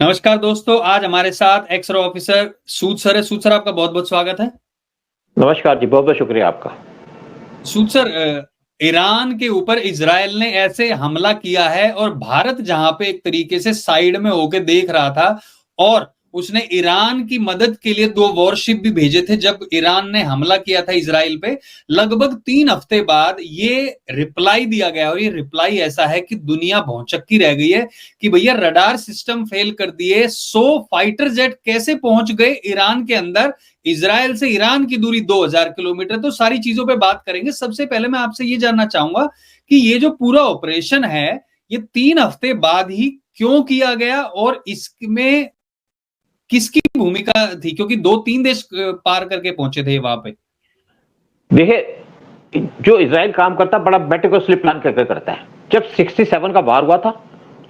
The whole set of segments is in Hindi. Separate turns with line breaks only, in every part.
नमस्कार दोस्तों, आज हमारे साथ एक्स रे ऑफिसर सूद सर है। सूद सर, आपका बहुत बहुत स्वागत है।
नमस्कार जी, बहुत बहुत शुक्रिया आपका।
सूद सर, ईरान के ऊपर इजराइल ने ऐसे हमला किया है और भारत जहां पे एक तरीके से साइड में होके देख रहा था और उसने ईरान की मदद के लिए 2 वॉरशिप भी भेजे थे जब ईरान ने हमला किया था इजराइल पे। लगभग 3 हफ्ते बाद ये रिप्लाई दिया गया और ये रिप्लाई ऐसा है कि दुनिया भौचक्की रह गई है कि भैया रडार सिस्टम फेल कर दिए। 100 फाइटर जेट कैसे पहुंच गए ईरान के अंदर? इजराइल से ईरान की दूरी 2000 किलोमीटर। तो सारी चीजों पे बात करेंगे। सबसे पहले मैं आपसे ये जानना चाहूंगा कि ये जो पूरा ऑपरेशन है ये 3 हफ्ते बाद ही क्यों किया गया और इसमें किसकी भूमिका थी, क्योंकि 2-3 देश पार करके पहुंचे थे वहां पे।
देखिए, जो इजराइल काम करता है बड़ा मेटिकुलसली प्लान करके करता है। जब 67 का वार हुआ था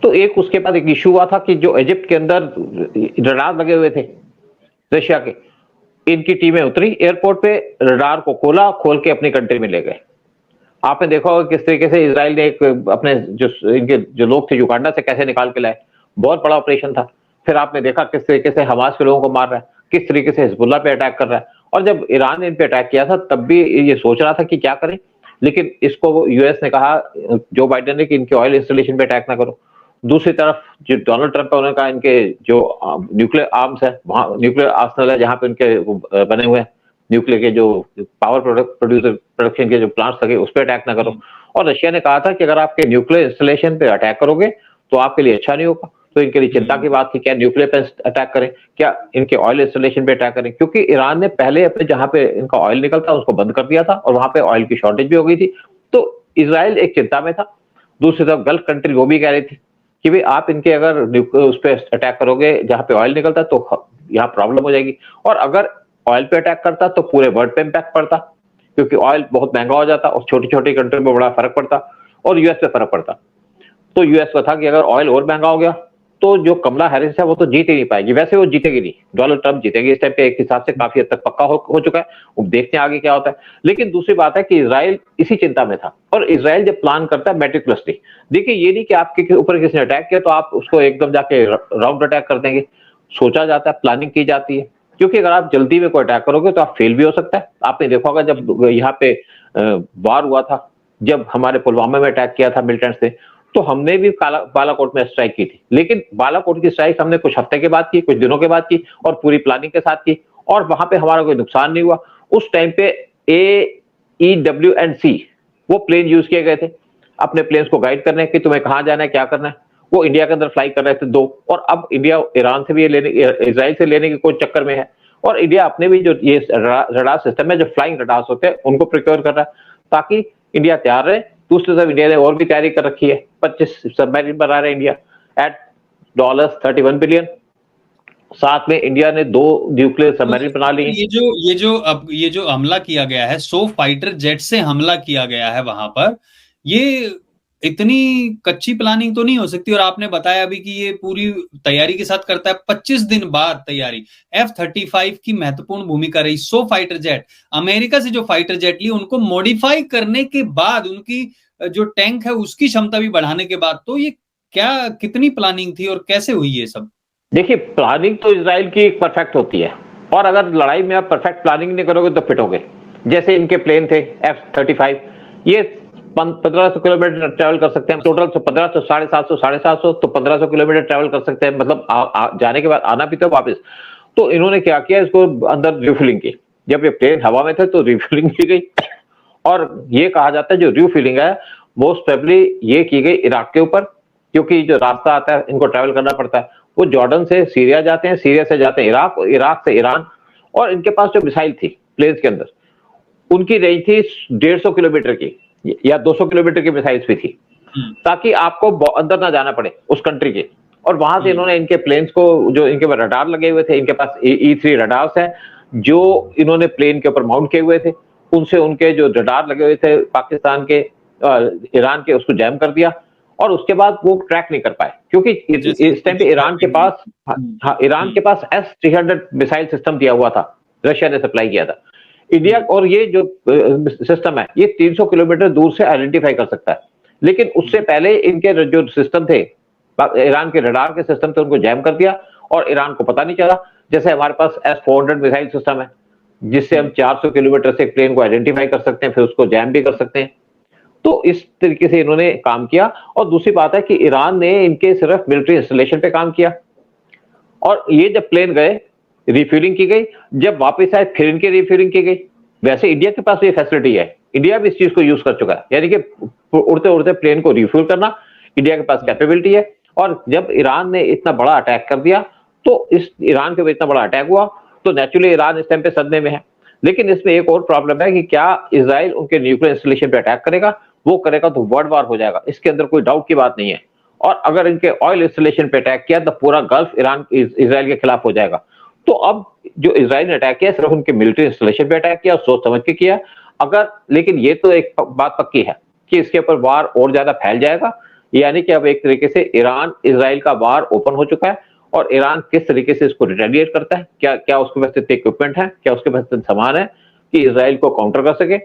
तो एक उसके बाद एक इशू हुआ था कि जो इजिप्ट के अंदर रडार लगे हुए थे रशिया के, इनकी टीमें उतरी एयरपोर्ट पे, रडार को खोल के अपनी कंट्री में ले गए। आपने देखा होगा किस तरीके से इजराइल ने एक अपने इनके जो लोग थे युगांडा से कैसे निकाल के लाए। बहुत बड़ा ऑपरेशन था। फिर आपने देखा किस तरीके से हमास के लोगों को मार रहा है, किस तरीके से हिजबुल्लाह पे अटैक कर रहा है। और जब ईरान ने इन पे अटैक किया था तब भी ये सोच रहा था कि क्या करें, लेकिन इसको यूएस ने कहा, जो बाइडेन ने, कि इनके ऑयल इंस्टॉलेशन पे अटैक ना करो। दूसरी तरफ जो डोनाल्ड ट्रंप है उन्होंने कहा इनके जो न्यूक्लियर आर्म्स है, वहां न्यूक्लियर आर्सेनल है जहां पे उनके बने हुए हैं न्यूक्लियर के जो पावर प्रोडक्शन के जो प्लांट्स लगे उस पर अटैक ना करो। और रशिया ने कहा था कि अगर आपके न्यूक्लियर इंस्टॉलेशन पे अटैक करोगे तो आपके लिए अच्छा नहीं होगा। तो इनके लिए चिंता की बात थी, क्या न्यूक्लियर पे अटैक करें, क्या इनके ऑयल इंस्टॉलेशन पे अटैक करें, क्योंकि ईरान ने पहले अपने जहां पे इनका ऑयल निकलता उसको बंद कर दिया था और वहां पे ऑयल की शॉर्टेज भी हो गई थी। तो इसराइल एक चिंता में था। दूसरी तरफ गल्फ कंट्री वो भी कह रही थी कि भाई आप इनके अगर उस पर अटैक करोगे जहां पे ऑयल निकलता तो यहाँ प्रॉब्लम हो जाएगी। और अगर ऑयल पे अटैक करता तो पूरे वर्ल्ड पे इम्पैक्ट पड़ता, क्योंकि ऑयल बहुत महंगा हो जाता और छोटी छोटी कंट्री में बड़ा फर्क पड़ता और यूएस पे फर्क पड़ता। तो यूएस का था कि अगर ऑयल और महंगा हो गया तो जो कमला हैरिस है वो तो जीत ही नहीं पाएगी। वैसे वो जीतेगी नहीं, डोनाल्ड ट्रंप जीतेगी इस टाइम पे, एक हिसाब से काफी हद तक पक्का हो चुका है। अब देखते हैं आगे क्या होता है। लेकिन दूसरी बात है कि इजराइल इसी चिंता में था। और इजराइल जब प्लान करता है मेटिकुलसली, देखिए ये नहीं कि आपके ऊपर किसी ने अटैक किया तो आप उसको एकदम जाके राउंड अटैक कर देंगे। सोचा जाता है, प्लानिंग की जाती है, क्योंकि अगर आप जल्दी में कोई अटैक करोगे तो आप फेल भी हो सकता है। आपने देखा होगा जब यहाँ पे वार हुआ था, जब हमारे पुलवामा में अटैक किया था मिलिटेंट्स ने, तो हमने भी बालाकोट में स्ट्राइक की थी। लेकिन बालाकोट की स्ट्राइक हमने कुछ हफ्ते के बाद की, कुछ दिनों के बाद की और पूरी प्लानिंग के साथ की, और वहां पे हमारा कोई नुकसान नहीं हुआ। उस टाइम पे AEW&C वो प्लेन यूज किए गए थे अपने प्लेन्स को गाइड करने कि तुम्हें कहां जाना है, क्या करना है। वो इंडिया के अंदर फ्लाई कर रहे थे 2, और अब इंडिया ईरान से भी इजराइल से लेने के कोई चक्कर में है। और इंडिया अपने भी जो ये रडार सिस्टम है, जो फ्लाइंग रडार्स होते हैं, उनको प्रिक्योर कर रहा है ताकि इंडिया तैयार रहे। दूसरी तरफ इंडिया ने और भी तैयारी कर रखी है, 25 सबमरीन बना रहा है इंडिया एट $31 बिलियन। साथ में इंडिया ने 2 न्यूक्लियर सबमरीन बना ली।
ये जो हमला किया गया है, 100 फाइटर जेट से हमला किया गया है वहां पर, ये इतनी कच्ची प्लानिंग तो नहीं हो सकती। और आपने बताया अभी कि ये पूरी तैयारी के साथ करता है। 25 दिन बाद तैयारी। F-35 की महत्वपूर्ण भूमिका रही। 100 फाइटर जेट, अमेरिका से जो फाइटर जेट ली उनको मॉडिफाई करने के बाद, उनकी जो टैंक है उसकी क्षमता भी बढ़ाने के बाद, तो ये क्या कितनी प्लानिंग थी और कैसे हुई ये सब?
देखिए, प्लानिंग तो इजराइल की परफेक्ट होती है, और अगर लड़ाई में आप परफेक्ट प्लानिंग नहीं करोगे तो पिटोगे। जैसे इनके प्लेन थे F-35, ये 1500 किलोमीटर ट्रेवल कर सकते हैं टोटल। 1500, 750, 750, तो 1500 किलोमीटर ट्रेवल कर सकते हैं, मतलब जाने के बाद आना भी तो वापस। तो इन्होंने क्या किया, इसको अंदर रिफ्यूलिंग की। जब ये प्लेन हवा में थे तो रिफ्यूलिंग की गई, और ये कहा जाता है जो रिफ्यूलिंग है मोस्ट प्रोबेबली ये की गई इराक के ऊपर, क्योंकि जो रास्ता आता है इनको ट्रेवल करना पड़ता है। वो जॉर्डन से सीरिया जाते हैं, सीरिया से जाते हैं इराक, इराक से ईरान। और इनके पास जो मिसाइल थी प्लेन्स के अंदर, उनकी रेंज थी 150 किलोमीटर की या 200 किलोमीटर की मिसाइल्स भी थी, ताकि आपको अंदर ना जाना पड़े उस कंट्री के। और वहां से इन्होंने इनके प्लेन्स को, जो इनके पास रडार लगे हुए थे, इनके पास E3 रडार्स हैं जो इन्होंने प्लेन के ऊपर माउंट किए हुए थे, उनसे उनके जो रडार लगे हुए थे पाकिस्तान के, ईरान के, उसको जैम कर दिया। और उसके बाद वो ट्रैक नहीं कर पाए, क्योंकि इस टाइम पे ईरान के पास, ईरान के पास S-300 मिसाइल सिस्टम दिया हुआ था, रशिया ने सप्लाई किया था इंडिया। और ये जो सिस्टम है ये 300 किलोमीटर दूर से आइडेंटिफाई कर सकता है। लेकिन उससे पहले इनके जो सिस्टम थे ईरान के रडार के सिस्टम से उनको जैम कर दिया और ईरान को पता नहीं चला। जैसे हमारे पास S-400 मिसाइल सिस्टम है जिससे हम 400 किलोमीटर से एक प्लेन को आइडेंटिफाई कर सकते हैं, फिर उसको जैम भी कर सकते हैं। तो इस तरीके से इन्होंने काम किया। और दूसरी बात है कि ईरान ने इनके सिर्फ मिलिट्री इंस्टॉलेशन पे काम किया, और ये जब प्लेन गए रिफ्यूलिंग की गई, जब वापस आए फिर इनकी रिफ्यूलिंग की गई। वैसे इंडिया के पास ये फैसिलिटी है, इंडिया भी इस चीज को यूज कर चुका है, यानी कि उड़ते उड़ते प्लेन को रिफ्यूल करना इंडिया के पास कैपेबिलिटी है। और जब ईरान ने इतना बड़ा अटैक कर दिया, तो इस ईरान के ऊपर इतना बड़ा अटैक हुआ, तो नेचुरली ईरान इस टाइम पे सदमे में है। लेकिन इसमें एक और प्रॉब्लम है कि क्या इजराइल उनके न्यूक्लियर इंस्टॉलेशन पे अटैक करेगा? वो करेगा तो वर्ल्ड वॉर हो जाएगा, इसके अंदर कोई डाउट की बात नहीं है। और अगर इनके ऑयल इंस्टॉलेशन पे अटैक किया तो पूरा गल्फ ईरान इजराइल के खिलाफ हो जाएगा। तो अब जो इजराइल ने अटैक किया सिर्फ उनके मिलिट्री इंस्टॉलेशन पे अटैक किया, सोच समझ के किया। अगर लेकिन ये तो एक बात पक्की है कि इसके ऊपर वार और ज्यादा फैल जाएगा, यानी कि अब एक तरीके से ईरान इजराइल का वार ओपन हो चुका है। और ईरान किस तरीके से इसको रिटेलिएट करता है, क्या उसके पास इतने इक्विपमेंट है, क्या उसके पास इतने सामान है कि इजराइल को काउंटर कर सके।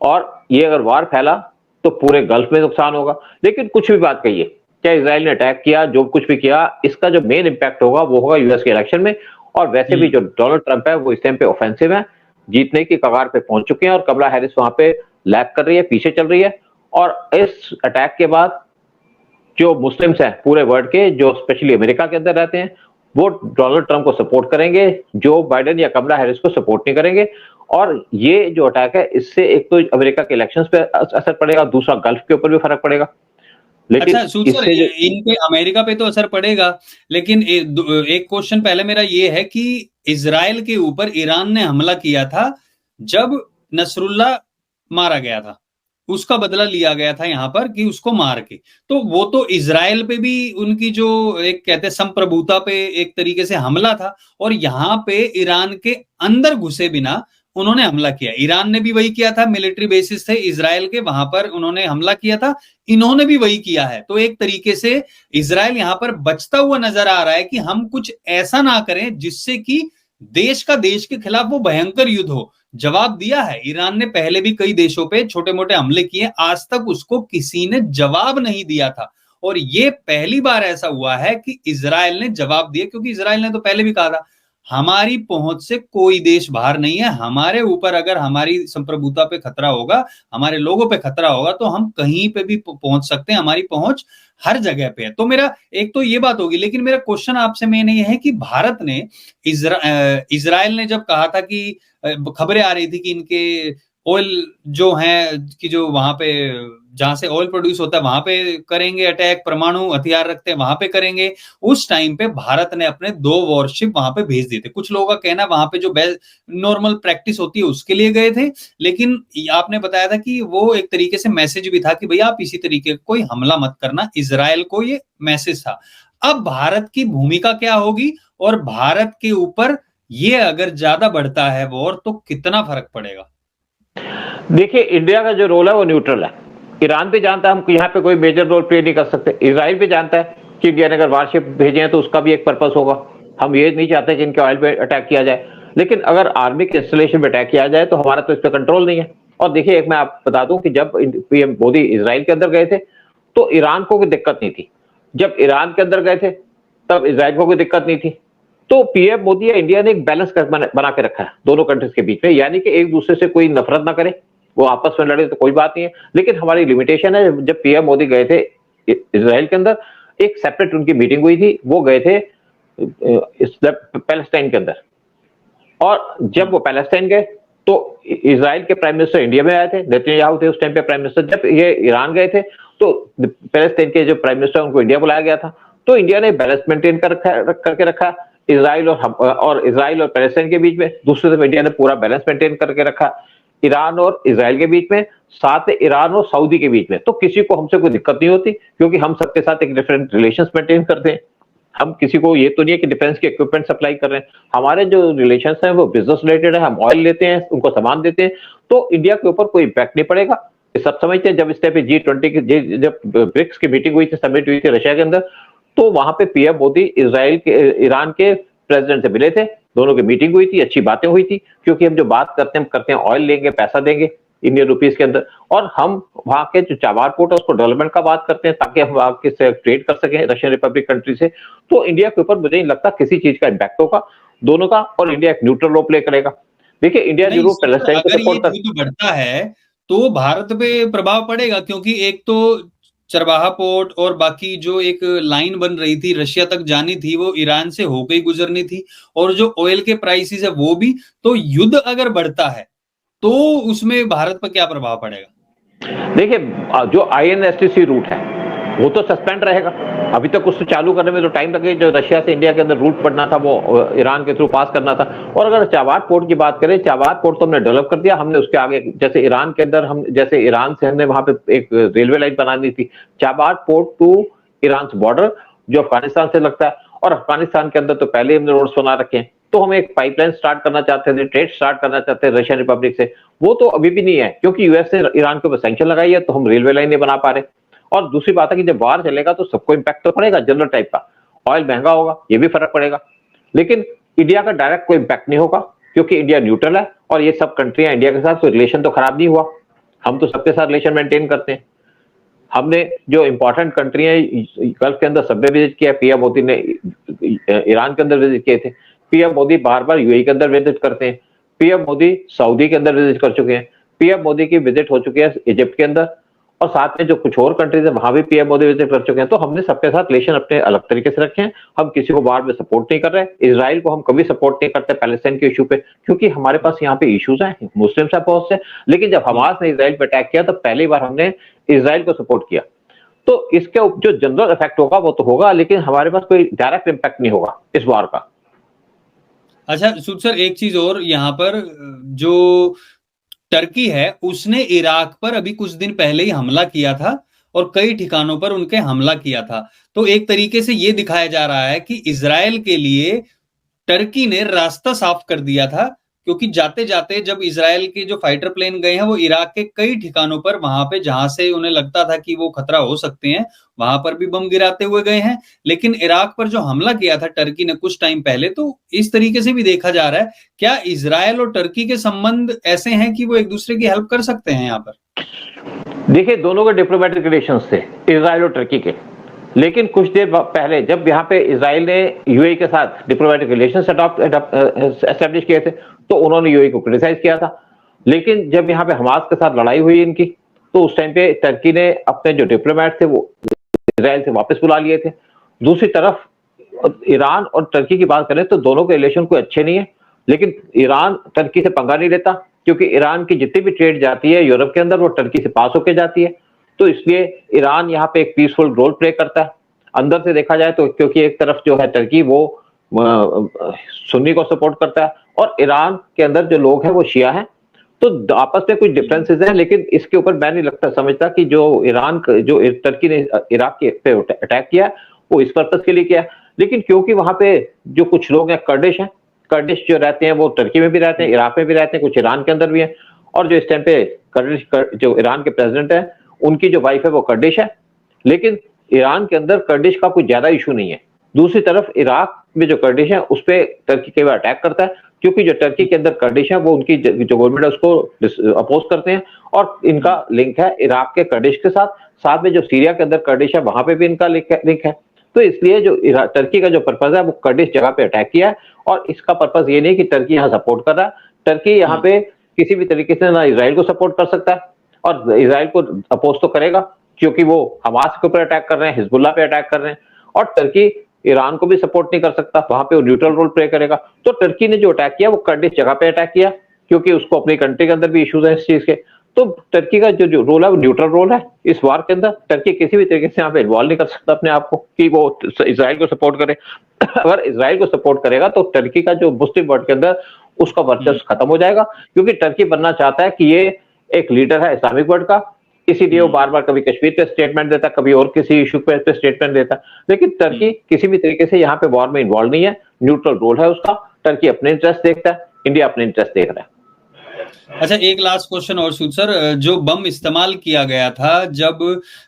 और ये अगर वार फैला तो पूरे गल्फ में नुकसान होगा। लेकिन कुछ भी बात कहिए, क्या इजराइल ने अटैक किया, जो कुछ भी किया, इसका जो मेन इंपैक्ट होगा वो होगा यूएस के इलेक्शन में। और वैसे भी जो डोनाल्ड ट्रंप है वो इस टाइम पे ऑफेंसिव है, जीतने की कगार पे पहुंच चुके हैं, और कमला हैरिस वहां पे लैग कर रही है, पीछे चल रही है। और इस अटैक के बाद जो मुस्लिम्स हैं पूरे वर्ल्ड के, जो स्पेशली अमेरिका के अंदर रहते हैं, वो डोनाल्ड ट्रंप को सपोर्ट करेंगे, जो बाइडेन या कमला हैरिस को सपोर्ट नहीं करेंगे। और ये जो अटैक है इससे एक तो अमेरिका के इलेक्शंस पे असर पड़ेगा, दूसरा गल्फ के ऊपर भी फर्क पड़ेगा। लेकिन
अच्छा सूद सर, इनके अमेरिका पे तो असर पड़ेगा, लेकिन एक क्वेश्चन पहले मेरा ये है कि इजराइल के ऊपर ईरान ने हमला किया था जब नसरुल्लाह मारा गया था, उसका बदला लिया गया था यहां पर कि उसको मार के, तो वो तो इजराइल पे भी उनकी जो एक कहते हैं संप्रभुता पे एक तरीके से हमला था, और यहां पे ईरान के अंदर घुसे बिना उन्होंने हमला किया। ईरान ने भी वही किया था, मिलिट्री बेसिस थे इजराइल के, वहां पर उन्होंने हमला किया था, इन्होंने भी वही किया है। तो एक तरीके से इजराइल यहां पर बचता हुआ नजर आ रहा है कि हम कुछ ऐसा ना करें जिससे कि देश के खिलाफ वो भयंकर युद्ध हो। जवाब दिया है ईरान ने, पहले भी कई देशों पे छोटे मोटे हमले किए, आज तक उसको किसी ने जवाब नहीं दिया था। और ये पहली बार ऐसा हुआ है कि इजराइल ने जवाब दिया, क्योंकि इजराइल ने तो पहले भी कहा था हमारी पहुंच से कोई देश बाहर नहीं है, हमारे ऊपर अगर हमारी संप्रभुता पे खतरा होगा, हमारे लोगों पे खतरा होगा, तो हम कहीं पे भी पहुंच सकते हैं, हमारी पहुंच हर जगह पे है। तो मेरा एक तो ये बात होगी, लेकिन मेरा क्वेश्चन आपसे मेन ये है कि भारत ने इजराइल ने जब कहा था कि खबरें आ रही थी कि इनके ऑयल जो है कि जो वहां पे जहां से ऑयल प्रोड्यूस होता है वहां पे करेंगे अटैक, परमाणु हथियार रखते हैं वहां पे करेंगे, उस टाइम पे भारत ने अपने 2 वॉरशिप वहां पे भेज दिए थे। कुछ लोगों का कहना वहां पे जो नॉर्मल प्रैक्टिस होती है उसके लिए गए थे, लेकिन आपने बताया था कि वो एक तरीके से मैसेज भी था कि भैया आप इसी तरीके कोई हमला मत करना, इजराइल को ये मैसेज था। अब भारत की भूमिका क्या होगी, और भारत के ऊपर ये अगर ज्यादा बढ़ता है वॉर तो कितना फर्क पड़ेगा?
देखिए, इंडिया का जो रोल है वो न्यूट्रल है। ईरान भी जानता है हम यहाँ पे कोई मेजर रोल प्ले नहीं कर सकते, इजराइल भी जानता है कि इंडिया ने अगर वारशिप भेजे हैं तो उसका भी एक पर्पस होगा। हम ये नहीं चाहते कि इनके ऑयल पे अटैक किया जाए, लेकिन अगर आर्मी के इंस्टॉलेशन पे अटैक किया जाए तो हमारा तो इस पर कंट्रोल नहीं है। और देखिए, एक मैं आप बता दूं कि जब पीएम मोदी इजराइल के अंदर गए थे तो ईरान को कोई दिक्कत नहीं थी, जब ईरान के अंदर गए थे तब इजराइल को कोई दिक्कत नहीं थी। तो पीएम मोदी या इंडिया ने एक बैलेंस बना के रखा है दोनों कंट्रीज के बीच में, यानी कि एक दूसरे से कोई नफरत ना करे, वो आपस में लड़े तो कोई बात नहीं है। लेकिन हमारी लिमिटेशन है, जब पीएम मोदी गए थे इजराइल के अंदर, एक सेपरेट उनकी मीटिंग हुई थी, वो गए थे पैलेस्टाइन के अंदर। और जब वो पैलेस्टाइन गए तो इजराइल के प्राइम मिनिस्टर इंडिया में आए थे, नेतन्याहू थे उस टाइम पे प्राइम मिनिस्टर। जब ये ईरान गए थे तो पैलेस्टाइन के जो प्राइम मिनिस्टर उनको इंडिया बुलाया गया था। तो इंडिया ने बैलेंस मेंटेन करके रखा इजराइल और पैलेस्टाइन के बीच में। दूसरी तरफ इंडिया ने पूरा बैलेंस मेंटेन करके रखा ईरान और इजराइल के बीच में, साथ में ईरान और सऊदी के बीच में। तो किसी को हमसे कोई दिक्कत नहीं होती, क्योंकि हम सबके साथ एक डिफरेंट रिलेशंस मेंटेन करते हैं। हम किसी को ये तो नहीं है कि डिफेंस के इक्विपमेंट सप्लाई कर रहे हैं, हमारे जो रिलेशंस हैं वो बिजनेस रिलेटेड है। हम ऑयल लेते हैं, उनको सामान देते हैं, तो इंडिया के ऊपर कोई इम्पैक्ट नहीं पड़ेगा। सब समझते हैं। जब इस टाइप पे G20 की जब ब्रिक्स की मीटिंग हुई थी, समिट हुई थी रशिया के अंदर, तो वहां पे पीएम मोदी ईरान के प्रेसिडेंट से मिले थे, दोनों की मीटिंग हुई थी, अच्छी बातें हुई थी। क्योंकि हम जो बात करते हैं ऑयल लेंगे, पैसा देंगे, इंडियन रुपीस के अंदर, और हम वहां के जो चाबार पोर्ट है उसको डेवलपमेंट का बात करते हैं ताकि हम वहां के ट्रेड कर सकें रशियन रिपब्लिक कंट्री से। तो इंडिया के ऊपर मुझे नहीं लगता किसी चीज का इम्पैक्ट होगा दोनों का, और इंडिया एक न्यूट्रल रोल प्ले करेगा। देखिए इंडिया जरूर पैलेस्टाइन को
अगर ये
सपोर्ट कर,
युद्ध बढ़ता है तो भारत पे प्रभाव पड़ेगा, क्योंकि एक तो चरवाहा पोर्ट और बाकी जो एक लाइन बन रही थी रशिया तक जानी थी वो ईरान से होकर ही गुजरनी थी, और जो ऑयल के प्राइसेस है वो भी। तो युद्ध अगर बढ़ता है तो उसमें भारत पर क्या प्रभाव पड़ेगा?
देखिए जो INSTC रूट है वो तो सस्पेंड रहेगा, अभी तक उसको चालू करने में तो टाइम लगेगा। जो रशिया से इंडिया के अंदर रूट पड़ना था वो ईरान के थ्रू पास करना था। और अगर चाबार पोर्ट की बात करें, चाबार पोर्ट तो हमने डेवलप कर दिया, हमने उसके आगे जैसे ईरान के अंदर हम जैसे ईरान से हमने वहां पे एक रेलवे लाइन बनानी थी Chabahar port to Iran border जो अफगानिस्तान से लगता है, और अफगानिस्तान के अंदर तो पहले ही हमने रोड्स बना रखे हैं। तो हम एक पाइपलाइन स्टार्ट करना चाहते थे, ट्रेड स्टार्ट करना चाहते हैं रशियन रिपब्लिक से, वो तो अभी भी नहीं है क्योंकि यूएस ने ईरान के ऊपर सैंक्शन लगाई है, तो हम रेलवे लाइन नहीं बना पा रहे। और दूसरी बात है कि जब बाहर चलेगा तो सबको इंपैक्ट तो पड़ेगा जनरल टाइप का, ऑयल महंगा होगा ये भी फर्क पड़ेगा, लेकिन इंडिया का डायरेक्ट कोई इंपैक्ट नहीं होगा क्योंकि इंडिया न्यूट्रल है और ये सब कंट्रियां इंडिया के साथ कोई रिलेशन तो खराब नहीं हुआ, हम तो सबके साथ रिलेशन मेंटेन करते हैं। हमने जो इंपॉर्टेंट कंट्री है गल्फ के अंदर सबने विजिट किया, पीएम मोदी ने ईरान के अंदर विजिट किए थे, पीएम मोदी बार बार यूएई के अंदर विजिट करते हैं, पीएम मोदी सऊदी के अंदर विजिट कर चुके हैं, पीएम मोदी की विजिट हो चुकी है इजिप्ट के अंदर, और साथ में जो कुछ और कंट्रीज है वहां भी पीएम मोदी विजिट कर चुके हैं। तो हमने सबके साथ रिलेशन अपने अलग तरीके से रखे हैं, हम किसी को बाहर में सपोर्ट नहीं कर रहे। इजराइल को हम कभी सपोर्ट नहीं करते पैलेस्टाइन के इशू पे, क्योंकि हमारे पास यहाँ पे इश्यूज हैं, मुस्लिम्स है बहुत से, लेकिन जब हमास ने इजराइल पे अटैक किया तो पहली बार हमने इजराइल को सपोर्ट किया। तो इसके जो जनरल इफेक्ट होगा वो तो होगा, लेकिन हमारे पास कोई डायरेक्ट इम्पैक्ट नहीं होगा इस बार का।
अच्छा सूद सर, एक चीज और यहाँ पर, जो टर्की है उसने इराक पर अभी कुछ दिन पहले ही हमला किया था और कई ठिकानों पर उनके हमला किया था। तो एक तरीके से ये दिखाया जा रहा है कि इजराइल के लिए टर्की ने रास्ता साफ कर दिया था, क्योंकि जाते जाते जब इजराइल के जो फाइटर प्लेन गए हैं वो इराक के कई ठिकानों पर, वहां पे जहां से उन्हें लगता था कि वो खतरा हो सकते हैं वहां पर भी बम गिराते हुए गए हैं। लेकिन इराक पर जो हमला किया था टर्की ने कुछ टाइम पहले, तो इस तरीके से भी देखा जा रहा है, क्या इजराइल और टर्की के संबंध ऐसे हैं कि वो एक दूसरे की हेल्प कर सकते हैं यहाँ पर?
देखिए दोनों के डिप्लोमेटिक रिलेशंस थे इजराइल और टर्की के, लेकिन कुछ देर पहले जब यहाँ पे इजराइल ने यूएई के साथ डिप्लोमेटिक रिलेशंस एस्टेब्लिश किए थे तो उन्होंने यूएई को क्रिटिसाइज किया था। लेकिन जब यहाँ पे हमास के साथ लड़ाई हुई इनकी तो उस टाइम पे टर्की ने अपने जो डिप्लोमेट थे वो इजराइल से वापस बुला लिए थे। दूसरी तरफ ईरान और टर्की की बात करें तो दोनों के रिलेशन कोई अच्छे नहीं है, लेकिन ईरान टर्की से पंगा नहीं लेता क्योंकि ईरान की जितनी भी ट्रेड जाती है यूरोप के अंदर वो टर्की से पास होकर जाती है। तो इसलिए ईरान यहाँ पे एक पीसफुल रोल प्ले करता है अंदर से देखा जाए तो, क्योंकि एक तरफ जो है टर्की वो सुन्नी को सपोर्ट करता है और ईरान के अंदर जो लोग हैं वो शिया हैं। तो आपस में कुछ डिफरेंसेस हैं, लेकिन इसके ऊपर मैं नहीं लगता समझता कि जो टर्की ने इराक के पे अटैक किया वो इस पर्पज के लिए किया। लेकिन क्योंकि वहां पे जो कुछ लोग हैं कर्डिश जो रहते हैं वो टर्की में भी रहते हैं, इराक में भी रहते हैं, कुछ ईरान के अंदर भी है, और जो इस टाइम पे कर्डिश जो ईरान के प्रेसिडेंट है उनकी जो वाइफ है वो कर्डिश है। लेकिन ईरान के अंदर कर्डिश का कोई ज्यादा इशू नहीं है। दूसरी तरफ इराक में जो कर्डिश है उस पर टर्की कई बार अटैक करता है, क्योंकि जो टर्की के अंदर कर्डिश है वो उनकी जो गवर्नमेंट है उसको अपोज करते हैं, और इनका लिंक है इराक के कर्डिश के साथ में जो सीरिया के अंदर कर्डिश है वहां पे भी इनका लिंक है। तो इसलिए जो टर्की का जो पर्पज है वो कर्डिश जगह पे अटैक किया है, और इसका पर्पज ये नहीं कि टर्की यहाँ सपोर्ट कर रहा है। टर्की यहाँ पे किसी भी तरीके से ना इसराइल को सपोर्ट कर सकता है और इसराइल को अपोज तो करेगा क्योंकि वो हमास के ऊपर अटैक कर रहे हैं, हिजबुल्लाह पे अटैक कर रहे हैं, और टर्की ईरान को भी सपोर्ट नहीं कर सकता, वहां पे वो न्यूट्रल रोल प्ले करेगा। तो टर्की ने जो अटैक किया वो कर्डिश जगह पे अटैक किया क्योंकि उसको अपनी कंट्री के अंदर भी इश्यूज है इस चीज के। तो टर्की का जो रोल है वो न्यूट्रल रोल है इस वार के अंदर। टर्की किसी भी तरीके से यहाँ पे इन्वॉल्व नहीं कर सकता अपने आप को कि वो इसराइल को सपोर्ट करे। अगर इसराइल को सपोर्ट करेगा तो टर्की का जो मुस्लिम वर्ल्ड के अंदर उसका वर्चस्व खत्म हो जाएगा, क्योंकि टर्की बनना चाहता है कि ये एक लीडर है इस्लामिक वर्ल्ड का, इसीलिए वो बार बार कभी कश्मीर पे स्टेटमेंट देता, कभी और किसी इशू पे स्टेटमेंट देता। लेकिन टर्की किसी भी तरीके से यहाँ पे वॉर में इन्वॉल्व नहीं है, न्यूट्रल रोल है उसका। टर्की अपने इंटरेस्ट देखता है, इंडिया अपने इंटरेस्ट देख रहा है।
अच्छा एक लास्ट क्वेश्चन और सूद सर, जो बम इस्तेमाल किया गया था जब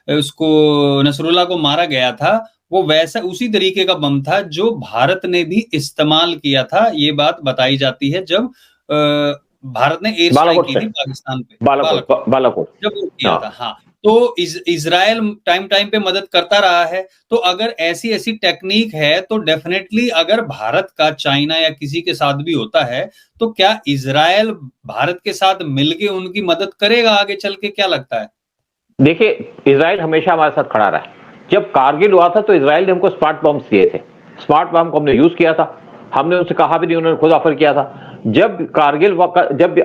उसको नसरुल्लाह को मारा गया था वो वैसा उसी तरीके का बम था जो भारत ने भी इस्तेमाल किया था, ये बात बताई जाती है। जब भारत ने एयर स्ट्राइक की थी पाकिस्तान पे,
बालाकोट
जब वो किया था। हाँ, तो इजराइल टाइम टाइम पे मदद करता रहा है। तो अगर ऐसी ऐसी टेक्निक है तो डेफिनेटली अगर भारत का चाइना या किसी के साथ भी होता है तो क्या इजराइल भारत के साथ मिलके उनकी मदद करेगा आगे चल के, क्या लगता है?
देखिए, इजराइल हमेशा हमारे साथ खड़ा रहा है। जब कारगिल हुआ था तो इजराइल ने हमको स्मार्ट बॉम्ब दिए थे, स्मार्ट बॉम्ब को हमने यूज किया था, हमने उनसे कहा भी नहीं, उन्होंने खुद ऑफर किया था। जब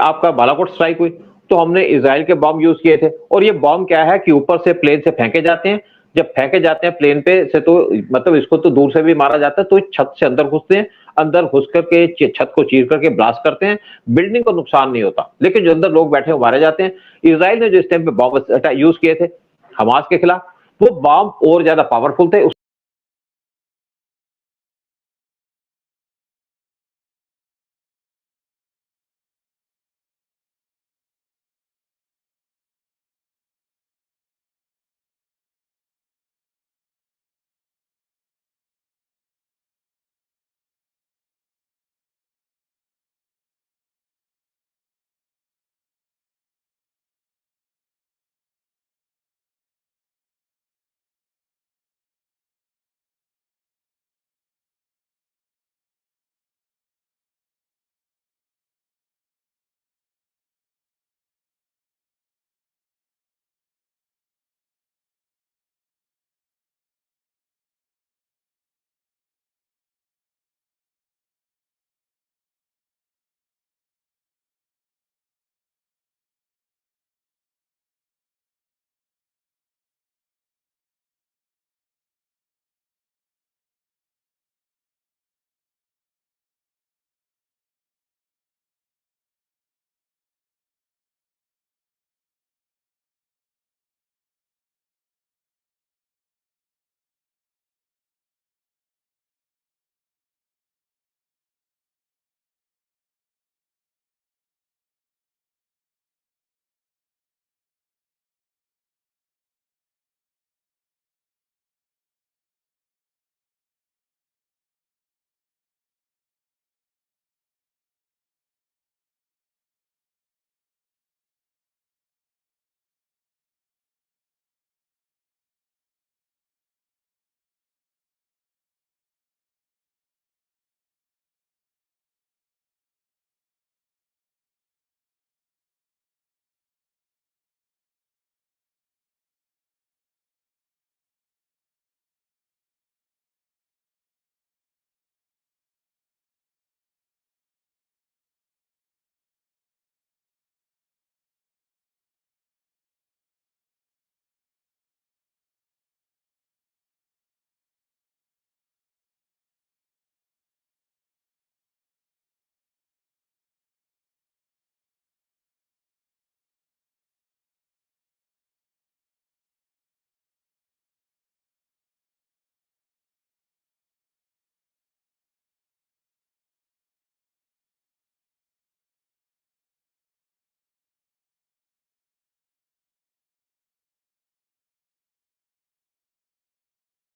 आपका बालाकोट स्ट्राइक हुई तो हमने इजराइल के बॉम्ब यूज किए थे। और ये बॉम्ब क्या है कि ऊपर से प्लेन से फेंके जाते हैं, जब फेंके जाते हैं प्लेन पे से तो मतलब इसको तो दूर से भी मारा जाता है, तो छत से अंदर घुसते हैं, अंदर घुस करके छत को चीर करके ब्लास्ट करते हैं, बिल्डिंग को नुकसान नहीं होता, लेकिन जो अंदर लोग बैठे हैं वो मारे जाते हैं। इजराइल ने जो इस टाइम पे बॉम्ब यूज किए थे हमास के खिलाफ, वो बॉम्ब और ज्यादा पावरफुल थे।